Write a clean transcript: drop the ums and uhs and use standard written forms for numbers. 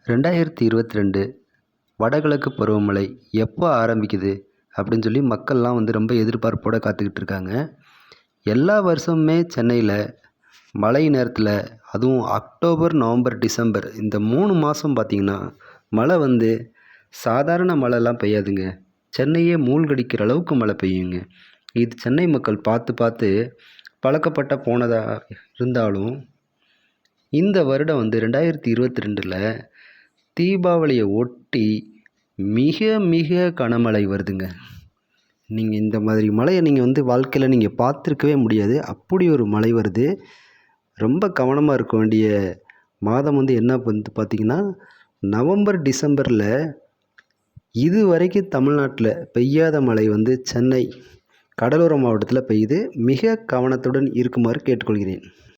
2022 வடகிழக்கு பருவமழை எப்போ ஆரம்பிக்குது அப்படின்னு சொல்லி மக்கள்லாம் வந்து ரொம்ப எதிர்பார்ப்போடு காத்துக்கிட்டு இருக்காங்க. எல்லா வருஷமுமே சென்னையில் மழை நேரத்தில், அதுவும் அக்டோபர், நவம்பர், டிசம்பர் இந்த 3 மாதம் பார்த்திங்கன்னா மழை வந்து சாதாரண மழைலாம் பெய்யாதுங்க. சென்னையே மூழ்கடிக்கிற அளவுக்கு மழை பெய்யுங்க. இது சென்னை மக்கள் பார்த்து பார்த்து பழக்கப்பட்ட போனதாக இருந்தாலும், இந்த வருடம் வந்து 2022ல் தீபாவளியை ஒட்டி மிக மிக கனமழை வருதுங்க. நீங்கள் இந்த மாதிரி மழையை நீங்கள் வந்து வாழ்க்கையில் நீங்கள் பார்த்துருக்கவே முடியாது. அப்படி ஒரு மழை வருது. ரொம்ப கவனமாக இருக்க வேண்டிய மாதம் வந்து என்ன வந்து பார்த்திங்கன்னா நவம்பர், டிசம்பரில் இதுவரைக்கும் தமிழ்நாட்டில் பெய்யாத மழை வந்து சென்னை கடலோர மாவட்டத்தில் பெய்யுது. மிக கவனத்துடன் இருக்குமாறு கேட்டுக்கொள்கிறேன்.